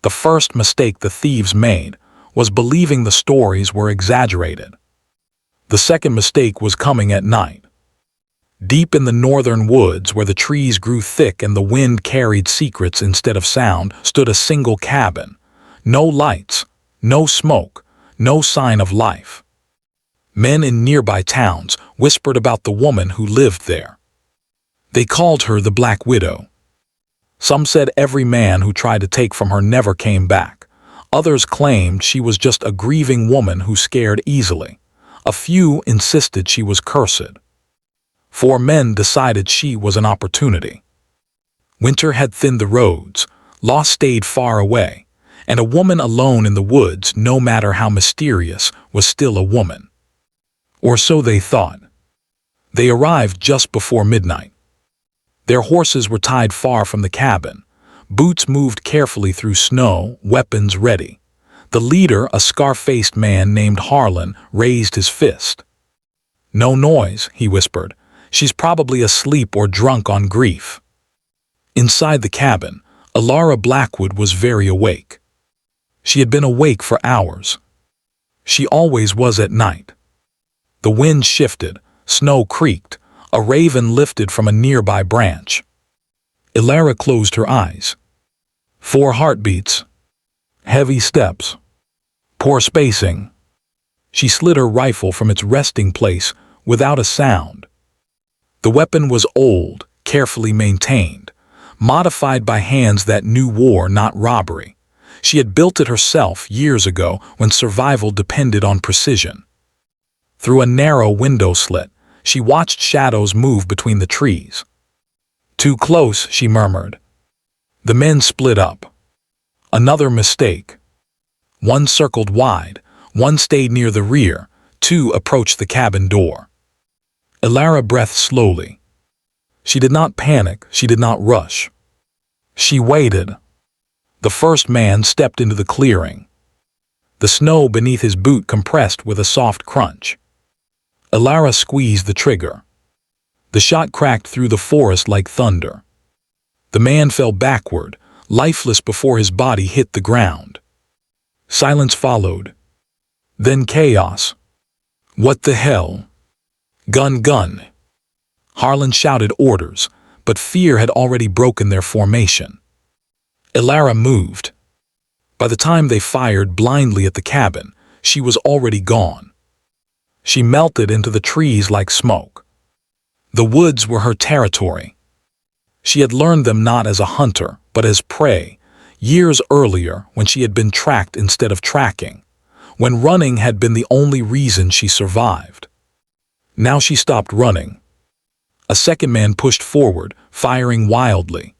The first mistake the thieves made was believing the stories were exaggerated. The second mistake was coming at night. Deep in the northern woods, where the trees grew thick and the wind carried secrets instead of sound, stood a single cabin. No lights, no smoke, no sign of life. Men in nearby towns whispered about the woman who lived there. They called her the Black Widow. Some said every man who tried to take from her never came back. Others claimed she was just a grieving woman who scared easily. A few insisted she was cursed. 4 men decided she was an opportunity. Winter had thinned the roads, loss stayed far away, and a woman alone in the woods, no matter how mysterious, was still a woman. Or so they thought. They arrived just before midnight. Their horses were tied far from the cabin. Boots moved carefully through snow, weapons ready. The leader, a scar-faced man named Harlan, raised his fist. "No noise," he whispered. "She's probably asleep or drunk on grief." Inside the cabin, Elara Blackwood was very awake. She had been awake for hours. She always was at night. The wind shifted, snow creaked, a raven lifted from a nearby branch. Elara closed her eyes. 4 heartbeats. Heavy steps. Poor spacing. She slid her rifle from its resting place without a sound. The weapon was old, carefully maintained, modified by hands that knew war, not robbery. She had built it herself years ago when survival depended on precision. Through a narrow window slit, she watched shadows move between the trees. "Too close," she murmured. The men split up. Another mistake. 1 circled wide, 1 stayed near the rear, 2 approached the cabin door. Elara breathed slowly. She did not panic, she did not rush. She waited. The first man stepped into the clearing. The snow beneath his boot compressed with a soft crunch. Elara squeezed the trigger. The shot cracked through the forest like thunder. The man fell backward, lifeless before his body hit the ground. Silence followed. Then chaos. "What the hell? Gun, gun!" Harlan shouted orders, but fear had already broken their formation. Elara moved. By the time they fired blindly at the cabin, she was already gone. She melted into the trees like smoke. The woods were her territory. She had learned them not as a hunter, but as prey, years earlier when she had been tracked instead of tracking, when running had been the only reason she survived. Now she stopped running. A second man pushed forward, firing wildly.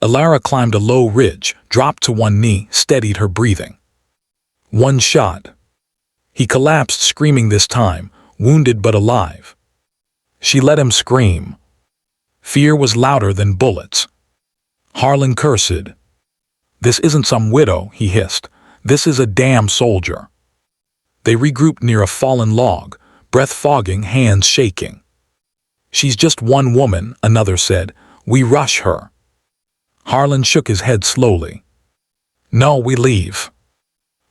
Elara climbed a low ridge, dropped to one knee, steadied her breathing. 1 shot. He collapsed, screaming this time, wounded but alive. She let him scream. Fear was louder than bullets. Harlan cursed. "This isn't some widow," he hissed. "This is a damn soldier." They regrouped near a fallen log, breath fogging, hands shaking. "She's just one woman," another said. "We rush her." Harlan shook his head slowly. "No, we leave."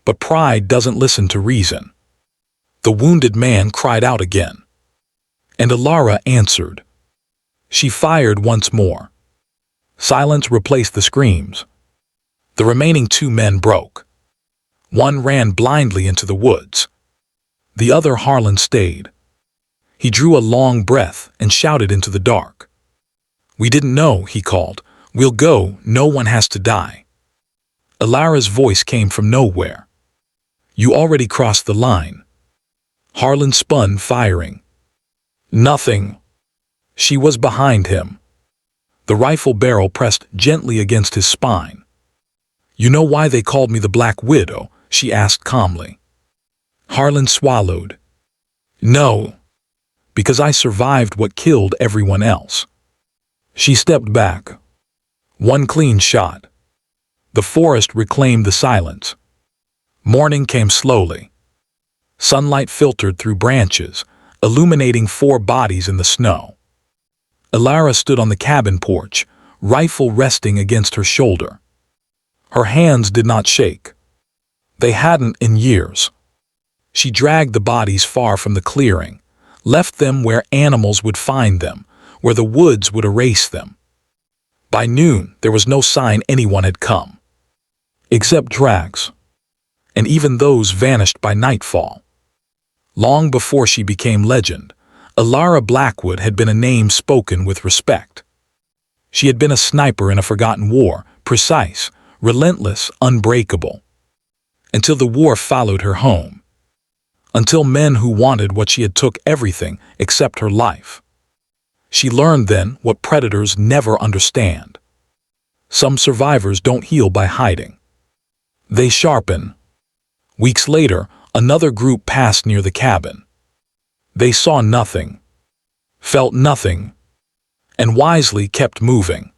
But pride doesn't listen to reason. The wounded man cried out again. And Elara answered. She fired once more. Silence replaced the screams. The remaining 2 men broke. One ran blindly into the woods. The other Harlan stayed. He drew a long breath and shouted into the dark. "We didn't know," he called. "We'll go, no one has to die." Elara's voice came from nowhere. "You already crossed the line." Harlan spun, firing. Nothing. She was behind him. The rifle barrel pressed gently against his spine. "You know why they called me the Black Widow?" she asked calmly. Harlan swallowed. "No. Because I survived what killed everyone else." She stepped back. 1 clean shot. The forest reclaimed the silence. Morning came slowly. Sunlight filtered through branches, illuminating 4 bodies in the snow. Elara stood on the cabin porch, rifle resting against her shoulder. Her hands did not shake. They hadn't in years. She dragged the bodies far from the clearing, left them where animals would find them, where the woods would erase them. By noon, there was no sign anyone had come. Except tracks. And even those vanished by nightfall. Long before she became legend, Elara Blackwood had been a name spoken with respect. She had been a sniper in a forgotten war, precise, relentless, unbreakable. Until the war followed her home. Until men who wanted what she had took everything except her life. She learned then what predators never understand. Some survivors don't heal by hiding. They sharpen. Weeks later, another group passed near the cabin. They saw nothing, felt nothing, and wisely kept moving.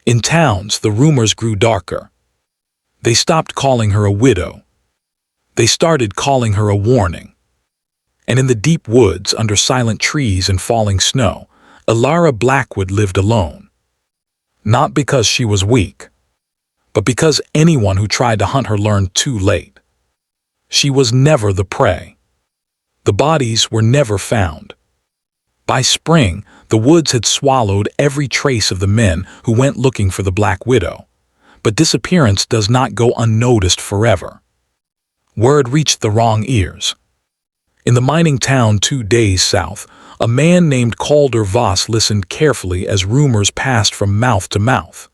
In towns, the rumors grew darker. They stopped calling her a widow. They started calling her a warning. And in the deep woods, under silent trees and falling snow, Elara Blackwood lived alone. Not because she was weak, but because anyone who tried to hunt her learned too late. She was never the prey. The bodies were never found. By spring, the woods had swallowed every trace of the men who went looking for the Black Widow. But disappearance does not go unnoticed forever. Word reached the wrong ears. In the mining town 2 days south, a man named Calder Voss listened carefully as rumors passed from mouth to mouth.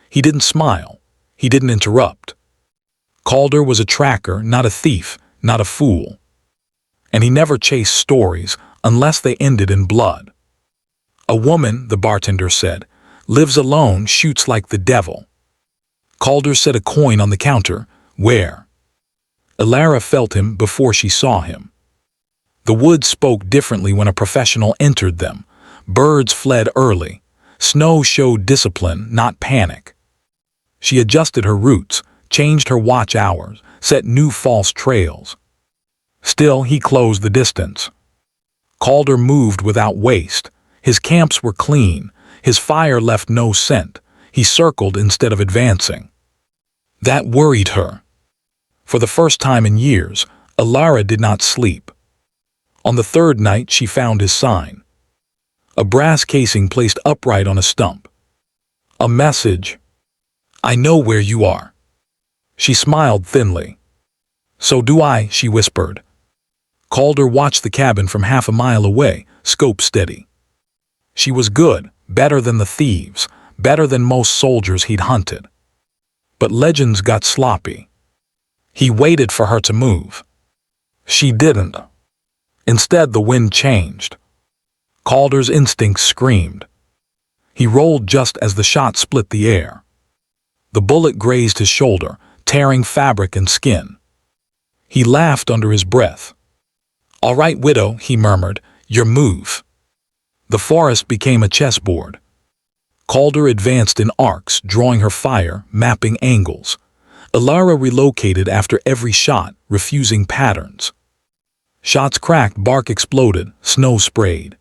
He didn't smile. He didn't interrupt. Calder was a tracker, not a thief, not a fool. And he never chased stories unless they ended in blood. A woman, the bartender said, lives alone, shoots like the devil. Calder set a coin on the counter. Where? Elara felt him before she saw him. The woods spoke differently when a professional entered them. Birds fled early. Snow showed discipline, not panic. She adjusted her routes, changed her watch hours, set new false trails. Still, he closed the distance. Calder moved without waste. His camps were clean. His fire left no scent. He circled instead of advancing. That worried her. For the first time in years, Elara did not sleep. On the third night, she found his sign. A brass casing placed upright on a stump. A message. I know where you are. She smiled thinly. So do I, she whispered. Calder watched the cabin from half a mile away, scope steady. She was good, better than the thieves, better than most soldiers he'd hunted. But legends got sloppy. He waited for her to move. She didn't. Instead, the wind changed. Calder's instincts screamed. He rolled just as the shot split the air. The bullet grazed his shoulder, tearing fabric and skin. He laughed under his breath. All right, widow, he murmured, your move. The forest became a chessboard. Calder advanced in arcs, drawing her fire, mapping angles. Elara relocated after every shot, refusing patterns. Shots cracked, bark exploded, snow sprayed.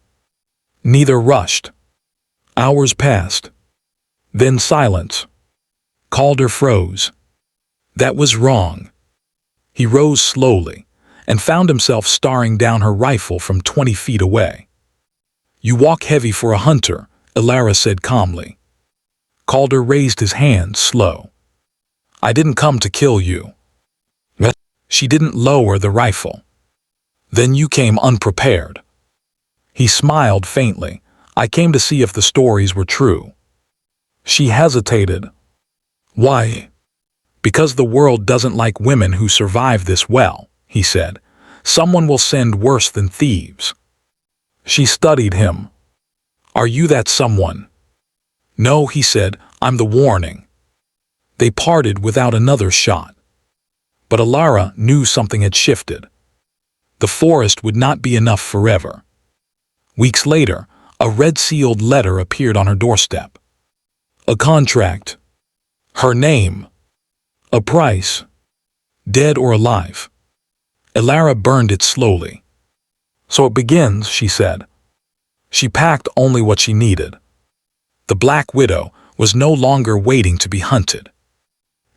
Neither rushed. Hours passed. Then silence. Calder froze. That was wrong. He rose slowly and found himself staring down her rifle from 20 feet away. You walk heavy for a hunter, Elara said calmly. Calder raised his hand, slow. I didn't come to kill you. She didn't lower the rifle. Then you came unprepared. He smiled faintly. I came to see if the stories were true. She hesitated. Why? Because the world doesn't like women who survive this well, he said. Someone will send worse than thieves. She studied him. Are you that someone? No, he said, I'm the warning. They parted without another shot. But Elara knew something had shifted. The forest would not be enough forever. Weeks later, a red-sealed letter appeared on her doorstep. A contract. Her name. A price. Dead or alive. Elara burned it slowly. So it begins, she said. She packed only what she needed. The Black Widow was no longer waiting to be hunted.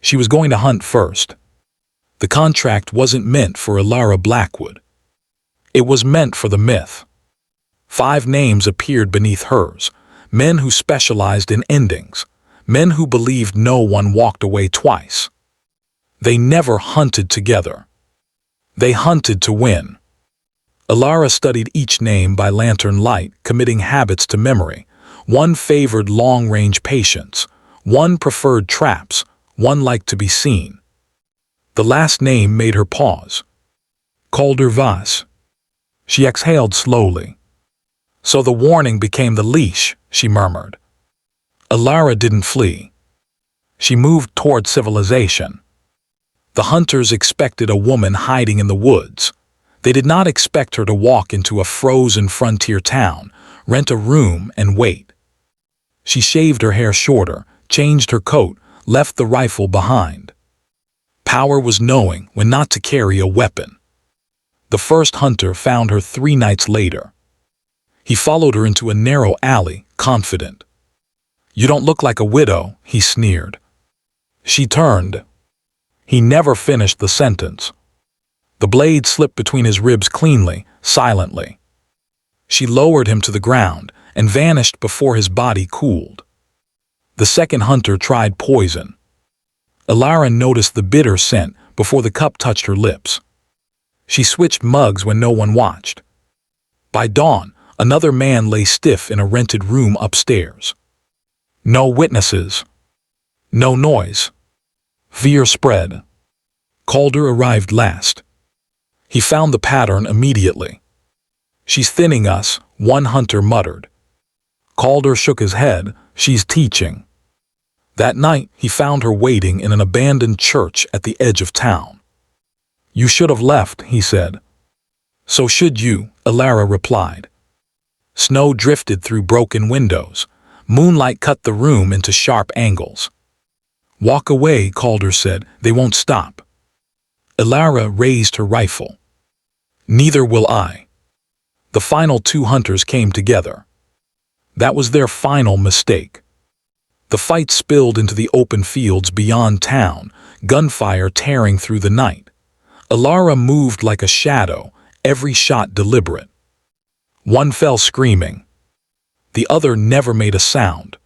She was going to hunt first. The contract wasn't meant for Elara Blackwood. It was meant for the myth. 5 names appeared beneath hers, men who specialized in endings, men who believed no one walked away twice. They never hunted together. They hunted to win. Elara studied each name by lantern light, committing habits to memory. One favored long-range patience, one preferred traps, one liked to be seen. The last name made her pause. Calder Vas. She exhaled slowly. So the warning became the leash, she murmured. Elara didn't flee. She moved toward civilization. The hunters expected a woman hiding in the woods. They did not expect her to walk into a frozen frontier town, rent a room, and wait. She shaved her hair shorter, changed her coat, left the rifle behind. Power was knowing when not to carry a weapon. The first hunter found her 3 nights later. He followed her into a narrow alley, confident. "You don't look like a widow," he sneered. She turned. He never finished the sentence. The blade slipped between his ribs cleanly, silently. She lowered him to the ground and vanished before his body cooled. The second hunter tried poison. Elara noticed the bitter scent before the cup touched her lips. She switched mugs when no one watched. By dawn, another man lay stiff in a rented room upstairs. No witnesses. No noise. Fear spread. Calder arrived last. He found the pattern immediately. "She's thinning us," one hunter muttered. Calder shook his head. "She's teaching." That night, he found her waiting in an abandoned church at the edge of town. "You should have left," he said. "So should you," Elara replied. Snow drifted through broken windows. Moonlight cut the room into sharp angles. "Walk away," Calder said. "They won't stop." Elara raised her rifle. "Neither will I." The final 2 hunters came together. That was their final mistake. The fight spilled into the open fields beyond town, gunfire tearing through the night. Elara moved like a shadow, every shot deliberate. One fell screaming. The other never made a sound.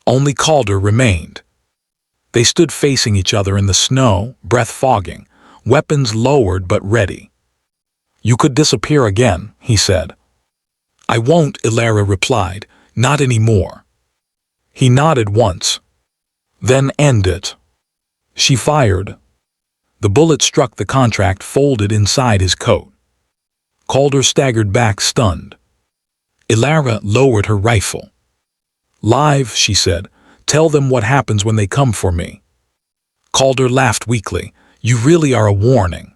Only Calder remained. They stood facing each other in the snow, breath fogging, weapons lowered but ready. "You could disappear again," he said. "I won't," Elara replied. "Not anymore." He nodded once. "Then end it." She fired. The bullet struck the contract folded inside his coat. Calder staggered back, stunned. Elara lowered her rifle. "Live," she said. "Tell them what happens when they come for me." Calder laughed weakly. "You really are a warning."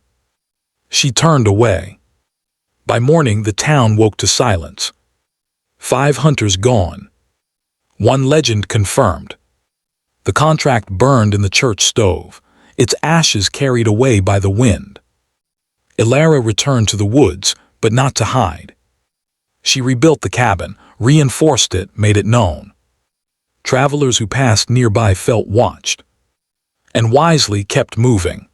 She turned away. By morning, the town woke to silence. 5 hunters gone. 1 legend confirmed. The contract burned in the church stove, its ashes carried away by the wind. Elara returned to the woods, but not to hide. She rebuilt the cabin, reinforced it, made it known. Travelers who passed nearby felt watched, and wisely kept moving.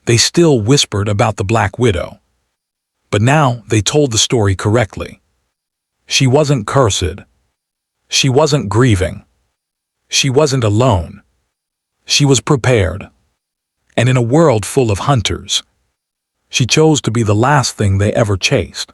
They still whispered about the Black Widow. But now they told the story correctly. She wasn't cursed. She wasn't grieving. She wasn't alone. She was prepared. And in a world full of hunters, she chose to be the last thing they ever chased.